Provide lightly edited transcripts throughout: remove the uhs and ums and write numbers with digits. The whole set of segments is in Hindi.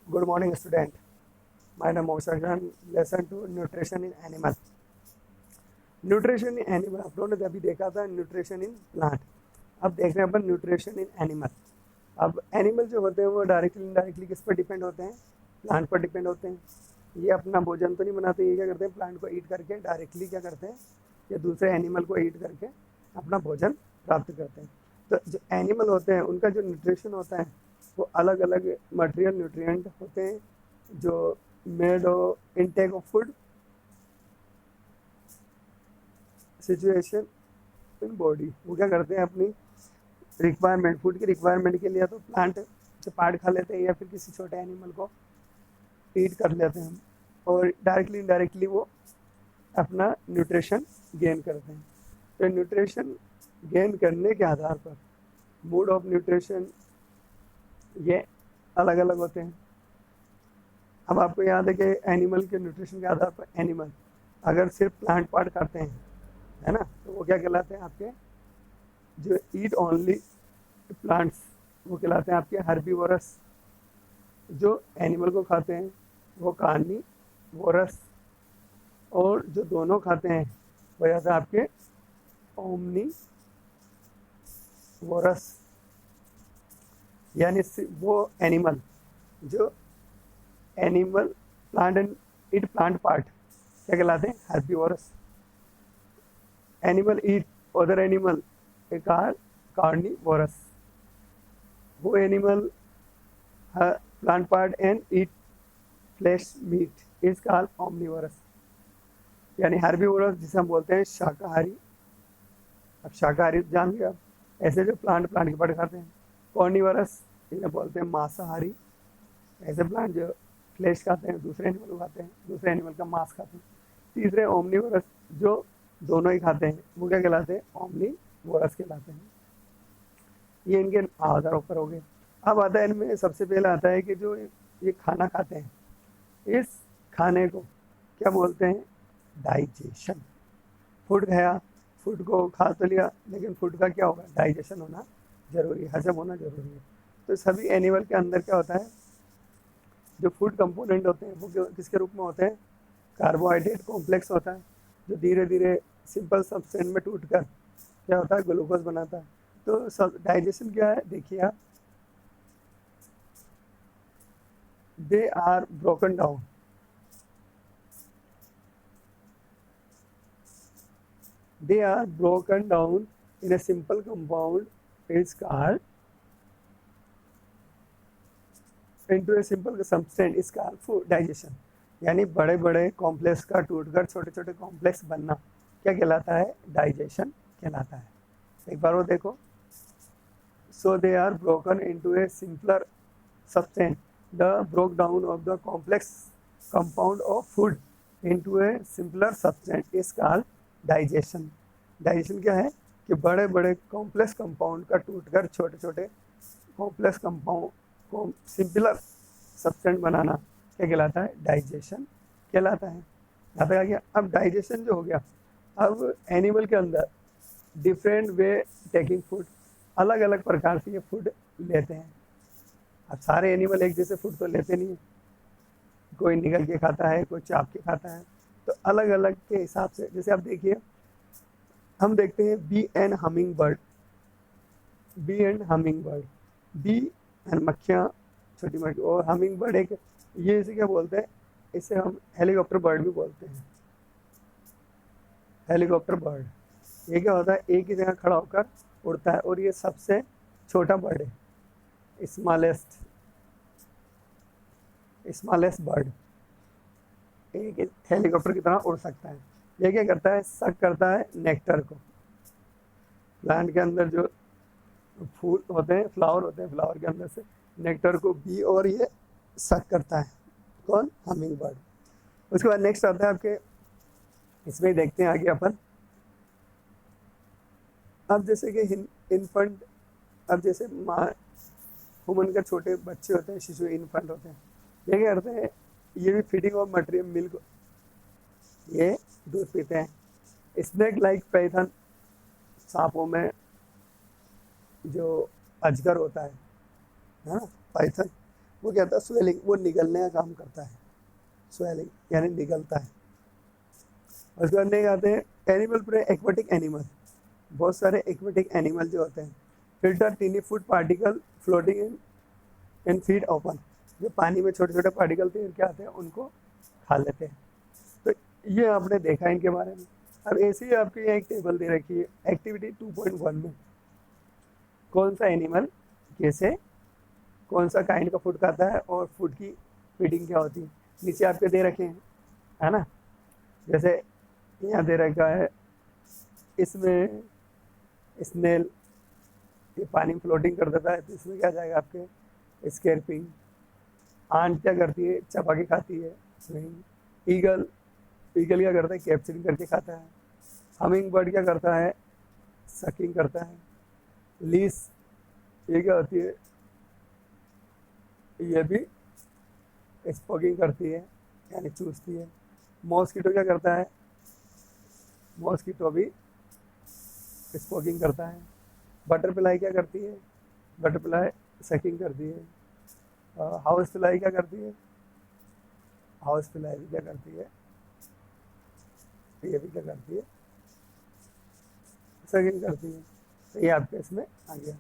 Good morning, student. My name is Moksha. Lesson 2 nutrition in animal. Nutrition in animal आप लोगों ने अभी देखा था न्यूट्रिशन इन प्लांट. अब देख रहे हैं अपन न्यूट्रिशन इन एनिमल. अब एनिमल जो होते हैं वो डायरेक्टली इनडायरेक्टली किस पर डिपेंड होते हैं? प्लांट पर डिपेंड होते हैं. ये अपना भोजन तो नहीं बनाते, ये क्या करते हैं? प्लांट को ईट करके डायरेक्टली क्या करते हैं? ये दूसरे एनिमल को ईट करके अपना भोजन प्राप्त करते हैं. तो जो एनिमल होते हैं उनका जो न्यूट्रिशन होता है वो अलग अलग मटेरियल न्यूट्रिएंट होते हैं जो made of intake of food situation in body. वो क्या करते हैं? अपनी रिक्वायरमेंट, फूड की रिक्वायरमेंट के लिए तो प्लांट से पार्ट खा लेते हैं या फिर किसी छोटे एनिमल को ईट कर लेते हैं और डायरेक्टली इनडायरेक्टली वो अपना न्यूट्रिशन गेन करते हैं. तो न्यूट्रिशन गेन करने के आधार पर मोड ऑफ न्यूट्रिशन ये अलग अलग होते हैं. अब आपको याद है कि एनिमल के न्यूट्रिशन के आधार पर एनिमल अगर सिर्फ प्लांट पार्ट खाते हैं, है ना, तो वो क्या कहलाते हैं? आपके जो ईट ओनली प्लांट्स वो कहलाते हैं आपके हर्बीवोरस. जो एनिमल को खाते हैं वो कार्निवोरस, और जो दोनों खाते हैं वो जाता है आपके ओमनीवोरस. यानी वो एनिमल जो animal plant and eat plant part क्या कहलाते हैं? Herbivorous. Animal eat other animal carnivorous. वो animal plant part and eat flesh meat is called omnivorous. यानी हर्बीवोरस जिसे हम बोलते हैं शाकाहारी. अब शाकाहारी जान गए आप, ऐसे जो प्लांट के पार्ट खाते हैं. कार्निवोरस इन्हें बोलते हैं मांसाहारी. ऐसे प्लांट जो फ्लैश खाते हैं, दूसरे एनिमल को खाते हैं, दूसरे एनिमल का मांस खाते हैं. तीसरे ओमनीवोरस जो दोनों ही खाते हैं वो क्या कहलाते हैं? ओमनीवोरस कहलाते हैं. ये इनके आधारों पर हो गए. अब आता है इनमें सबसे पहले आता है कि जो ये खाना खाते हैं इस खाने को क्या बोलते हैं? डाइजेशन. फूड खाया, फूड को खा तो लिया, लेकिन फूड का क्या होगा? डाइजेशन होना जरूरी है, हजम होना जरूरी है. तो सभी एनिमल के अंदर क्या होता है? जो फूड कंपोनेंट होते हैं वो किसके रूप में होते हैं? कार्बोहाइड्रेट कॉम्प्लेक्स होता है जो धीरे धीरे सिंपल सब्सटेंस में टूटकर क्या होता है? ग्लूकोज बनाता है. तो सब डाइजेशन क्या है देखिए आप. They are broken down. They are broken down in a simple compound is called into a simple substance is called food digestion. यानी बड़े बड़े कॉम्प्लेक्स का टूटकर छोटे छोटे कॉम्प्लेक्स बनना क्या कहलाता है? डाइजेशन कहलाता है. एक बार वो देखो. So they are broken into a simpler substance. The broke down of the complex compound of food into a simpler substance is called digestion. Digestion क्या है? कि बड़े बड़े कॉम्प्लेक्स कंपाउंड का टूटकर छोटे छोटे कॉम्प्लेक्स कंपाउंड को सिंपलर सब्सटेंस बनाना क्या कहलाता है? डाइजेशन कहलाता है. यहाँ पे आ गया. अब डाइजेशन जो हो गया, अब एनिमल के अंदर डिफरेंट वे टेकिंग फूड, अलग अलग प्रकार से ये फूड लेते हैं. अब सारे एनिमल एक जैसे फूड तो लेते नहीं है. कोई निगल के खाता है, कोई चाप के खाता है. तो अलग अलग के हिसाब से, जैसे आप देखिए हम देखते हैं bee and hummingbird. Bee and hummingbird, bee and मक्खियाँ, छोटी मक्खी, और हमिंग बर्ड एक, ये इसे क्या बोलते हैं? इसे हम हेलीकॉप्टर बर्ड भी बोलते हैं. हेलीकॉप्टर बर्ड ये क्या होता है? एक ही जगह खड़ा होकर उड़ता है और ये सबसे छोटा बर्ड है. स्मॉलेस्ट बर्ड एक हेलीकॉप्टर की तरह उड़ सकता है. ये क्या करता है? सक करता है नेक्टर को. प्लांट के अंदर जो फूल होते हैं, फ्लावर होते हैं, फ्लावर के अंदर से नेक्टर को बी और ये सक करता है. कौन? Humming bird. उसके बाद नेक्स्ट आता है आपके, इसमें देखते हैं आगे अपन. अब जैसे कि इन्फेंट, अब जैसे माँ ह्यूमन के छोटे बच्चे होते हैं, शिशु इन्फेंट होते हैं, ये क्या करते हैं? ये भी फीडिंग ऑफ मटेरियल मिल्क, ये दूध पीते हैं. स्नेक लाइक पैथन, सांपों में जो अजगर होता है ना, पाइथन, वो क्या होता है, स्वेलिंग, वो निगलने का काम करता है, स्वेलिंग यानी निगलता है। उसके बाद नहीं आते हैं एनिमल प्रे, एक्वेटिक एनिमल, बहुत सारे एक्वेटिक एनिमल जो होते हैं, filter tiny food particle floating in feed open, जो पानी में छोटे छोटे पार्टिकल तैर के आते हैं उनको खा लेते हैं। तो ये आपने देखा इनके बारे में। अब ऐसे ही आपकी यहाँ एक टेबल दे रखी है एक्टिविटी 2.1 में, कौन सा एनिमल कैसे कौन सा काइंड का फूड खाता है और फूड की फीडिंग क्या होती है, नीचे आपके दे रखे हैं, है ना। जैसे यहाँ दे रखा है, इसमें स्नेल, ये पानी में फ्लोटिंग कर देता है, तो इसमें क्या जाएगा आपके स्केर्पिंग। आंट क्या करती है, चबा के खाती है, स्विंग। ईगल, ईगल क्या करता है, कैप्चरिंग करके खाता है। हमिंग बर्ड क्या करता है, सकिंग करता है। लीस, ये क्या होती है, ये भी स्पोकिंग करती है यानी चूसती है। मॉस्किटो क्या करता है, मॉस्किटो भी स्पोकिंग करता है। बटरफ्लाई क्या करती है, बटरफ्लाई सकिंग करती है। हाउस फ्लाई क्या करती है, हाउस फ्लाई भी क्या करती है, ये भी क्या करती है, सकिंग करती है। तो ये आपके इसमें आ गया।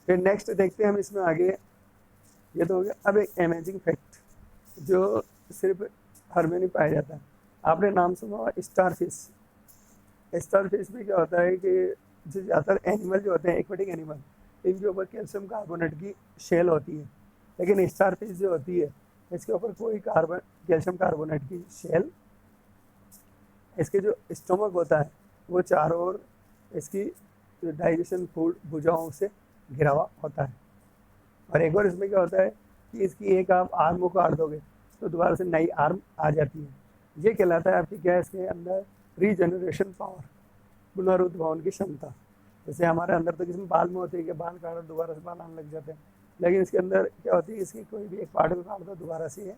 फिर नेक्स्ट देखते हैं हम इसमें आगे, ये तो हो गया। अब एक अमेजिंग फैक्ट जो सिर्फ हर में नहीं पाया जाता है, आपने नाम सुना होगा स्टार फिश। स्टार फिश में क्या होता है कि जो ज़्यादातर एनिमल जो होते हैं एक्वेटिक एनिमल, इनके ऊपर कैल्शियम कार्बोनेट की शेल होती है, लेकिन स्टार फिश जो होती है इसके ऊपर कोई कैल्शियम कार्बोनेट की शेल, इसके जो स्टोमक होता है वो चारों ओर इसकी डाइजेशन फूड भुजाओं से घिरा हुआ होता है। और एक और इसमें क्या होता है कि इसकी एक आप आर्म को काट दोगे तो दोबारा से नई आर्म आ जाती है। ये कहलाता है आपकी क्या, इसके अंदर रीजनरेशन पावर, पुनरुद्धावन की क्षमता। जैसे हमारे अंदर तो किसी में बाल में होती है कि बाल काटो दोबारा से बाल आने लग जाते हैं, लेकिन इसके अंदर क्या होती है, इसकी कोई भी एक पार्ट को काट दो दोबारा से ये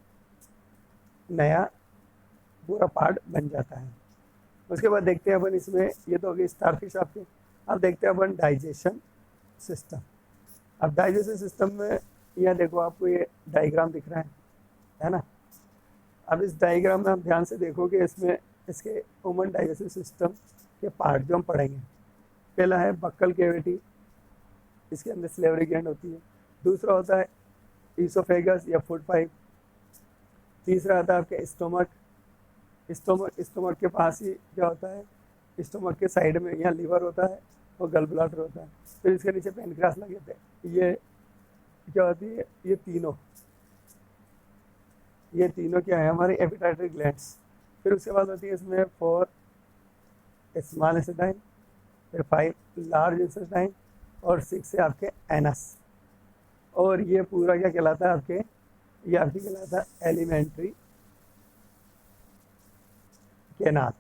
नया पूरा पार्ट बन जाता है। उसके बाद देखते हैं अपन इसमें, ये तो हो गई स्टारफिश आपके। अब देखते हैं अपन डाइजेशन सिस्टम। अब डाइजेशन सिस्टम में यह देखो आपको ये डायग्राम दिख रहा है ना। अब इस डायग्राम में आप ध्यान से देखोगे, इसमें इसके ह्यूमन डाइजेशन सिस्टम के पार्ट जो हम पढ़ेंगे, पहला है बक्कल कैविटी, इसके अंदर स्लेवरी ग्लैंड होती है। दूसरा होता है ईसोफेगस या फूड पाइप। तीसरा आता है आपका स्टोमक। स्टोमक के पास ही क्या होता है, स्टोमक के साइड में यहाँ लीवर होता है और गल ब्लाडर होता है। फिर इसके नीचे पेनक्रियास लगे थे। ये क्या होती है, ये तीनों क्या है, हमारे एपिटाइटरी ग्लैंड्स। फिर उसके बाद होती है इसमें 4 स्मॉल इंटेस्टाइन, फिर 5 लार्ज इंटेस्टाइन और 6 है आपके एनस। और ये पूरा क्या कहलाता है आपके, ये आपकी कहलाता है एलिमेंट्री कैनाल,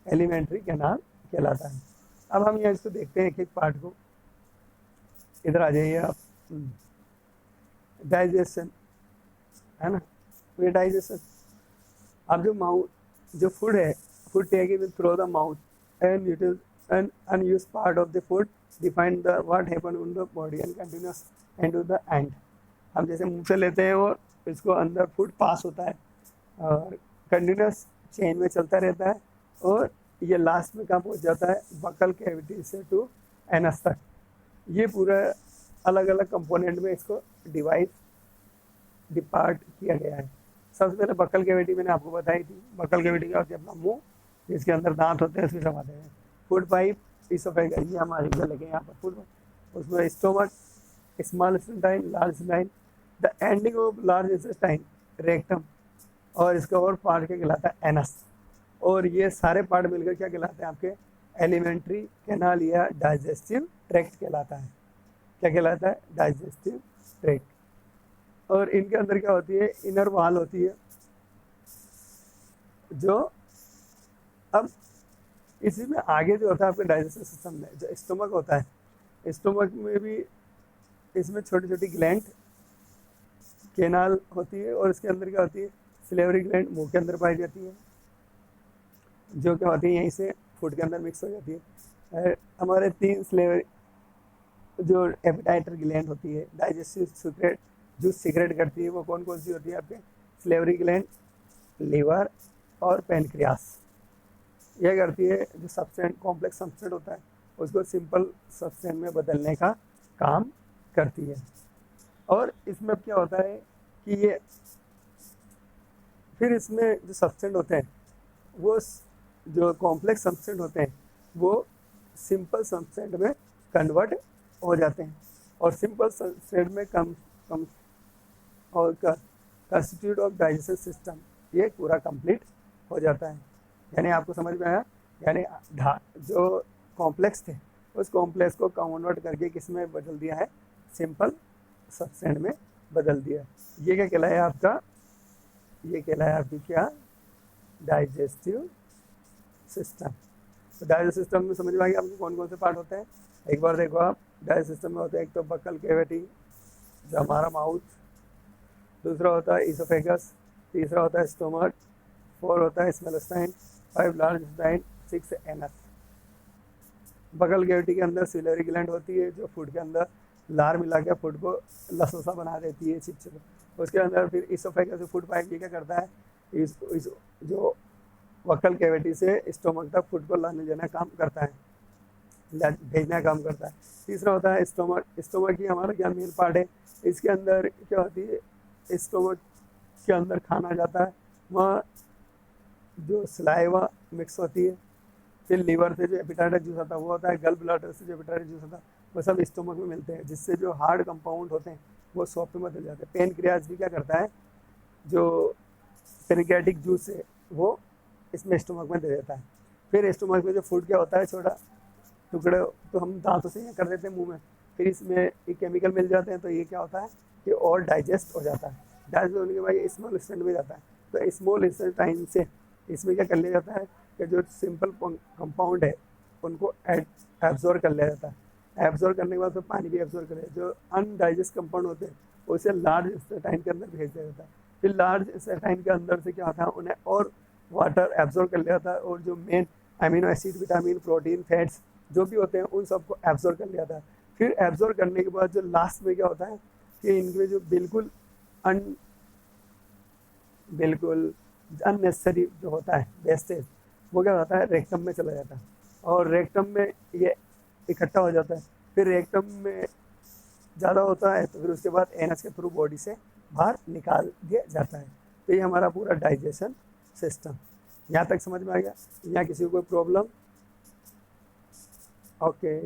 एलिमेंट्री कैनाल कहलाता है। अब हम यहाँ इसको देखते हैं एक एक पार्ट को। इधर आ जाइए आप। डाइजेशन है ना, ये डाइजेशन। अब जो माउथ, जो फूड है, food taken through the mouth and unused part of the food define the what happen in the body and continues and to the end. हम जैसे मुंह से लेते हैं और इसको अंदर फूड पास होता है और कंटिन्यूस चेन में चलता रहता है, और ये लास्ट में कहाँ पहुँच जाता है, बकल कैविटी से टू एनस तक। ये पूरा अलग अलग कंपोनेंट में इसको डिपार्ट किया गया है। सबसे पहले बकल कैविटी मैंने आपको बताई थी। बकल कैविटी क्या होती है, अपना मुंह, जिसके अंदर दांत होते हैं, उसमें समाते हैं। फूड पाइप, इसोफेगस, ये हमारे गले के यहाँ पर फूड, उसमें stomach, small intestine, large intestine, the ending of large intestine rectum, और इसका और पार्ट क्या कहलाता है, एनस। और ये सारे पार्ट मिलकर क्या कहलाते हैं आपके, एलिमेंट्री कैनाल या डाइजेस्टिव ट्रैक्ट कहलाता है। क्या कहलाता है, डाइजेस्टिव ट्रैक्ट। और इनके अंदर क्या होती है, इनर वॉल होती है, जो अब इसी में आगे जो होता है आपके डाइजेस्टिव सिस्टम में, जो स्टोमक होता है, स्टोमक में भी इसमें छोटी छोटी ग्लैंड कैनाल होती है, और इसके अंदर क्या होती है, सिलेवरी ग्लैंड मुंह के अंदर पाई जाती है, जो क्या होती है यहीं से फूड के अंदर मिक्स हो जाती है। हमारे 3 सिलेवरी जो एपिटाइटर ग्लैंड होती है, डाइजेस्टिव सीक्रेट जो सीक्रेट करती है वो कौन कौन सी होती है आपके, स्लेवरी ग्लैंड, लीवर और पेनक्रियास। यह करती है जो सब्सटेंट कॉम्प्लेक्स सब्सटेंट होता है उसको सिंपल सब्सटेंट में बदलने का काम करती है। और इसमें क्या होता है कि ये फिर इसमें जो सब्सटेंट होते हैं वो जो कॉम्प्लेक्स सब्सटेंट होते हैं वो सिंपल सब्सटेंट में कन्वर्ट हो जाते हैं और सिंपल सब्सटेंट में कम और कंस्टिट्यूट ऑफ डाइजेशन सिस्टम ये पूरा कंप्लीट हो जाता है। यानी आपको समझ में आया, यानी जो कॉम्प्लेक्स थे उस कॉम्प्लेक्स को कन्वर्ट करके किस में बदल दिया है, सिंपल सब्सटेंट में बदल दिया। ये क्या कहलाया आपका, ये कहलाया आपकी क्या, डाइजेस्टिव सिस्टम। तो डाइजेस्टिव सिस्टम में समझ में आ गया आपको कौन कौन से पार्ट होते हैं। एक बार देखो आप, डाइजेस्टिव सिस्टम में होते हैं एक तो बकल कैविटी जो हमारा माउथ, दूसरा होता है इसोफेगस, तीसरा होता है स्टोमक, 4 होता है small intestine, 5 large intestine, 6 anus. Buccal cavity के अंदर सिलेरी ग्लैंड होती है जो फूड के अंदर लार मिला के फूड को लसोसा बना देती है, चिपचिप। उसके अंदर फिर इसोफेगस फूड पाइप ये क्या करता है, इस जो बकल कैविटी से स्टोमक तक फूड को लाने देना काम करता है, भेजना काम करता है। तीसरा होता है स्टोमक। स्टोमक ही हमारा क्या मेन पार्ट है, इसके अंदर क्या होती है, स्टोमक के अंदर खाना जाता है, वहाँ जो सलाइवा मिक्स होती है। फिर लीवर से जो एपिटाइटिस जूस आता है वो होता है, गल ब्लैडर से जो एपिटाइटिस जूस आता है वो सब स्टोमक में मिलते हैं, जिससे जो हार्ड कंपाउंड होते हैं वो सॉफ्ट में बदल जाते हैं। पेनक्रियास भी क्या करता है, जो पेनक्रियाटिक जूस है वो इसमें स्टोमक में दे देता है। फिर स्टोमक में जो फूड क्या होता है, छोटा टुकड़े तो हम दांतों से ये कर देते हैं मुंह में, फिर इसमें एक केमिकल मिल जाते हैं तो ये क्या होता है कि और डाइजेस्ट हो जाता है। डाइजेस्ट होने के बाद ये स्मॉल इंटेस्टाइन में जाता है, तो स्मॉल इंटेस्टाइन से इसमें क्या कर लिया जाता है कि जो सिंपल कंपाउंड है उनको एब्जॉर्ब कर लिया जाता है। एब्जॉर्ब करने के बाद फिर पानी भी एब्जॉर्ब कर लिया, जो अनडाइजेस्ट कंपाउंड होते हैं उसे लार्ज इंटेस्टाइन के अंदर भेज दिया जाता है। फिर लार्ज इंटेस्टाइन के अंदर से क्या होता है, उन्हें और वाटर एब्जॉर्ब कर लिया जाता है और जो main amino acid, vitamin, protein, fats जो भी होते हैं उन सबको एब्जॉर्ब कर लिया जाता है। फिर एब्जॉर्ब करने के बाद जो लास्ट में क्या होता है कि इनके जो बिल्कुल अननेसेसरी जो होता है वेस्टेज वो क्या होता है, रेक्टम में चला जाता है और रेक्टम में ये इकट्ठा हो जाता है। फिर रेक्टम में ज़्यादा होता है तो फिर उसके बाद एनस के थ्रू बॉडी से बाहर निकाल दिया जाता है। तो ये हमारा पूरा डाइजेशन सिस्टम। यहाँ तक समझ में आ गया? यहाँ किसी को कोई प्रॉब्लम? ओके।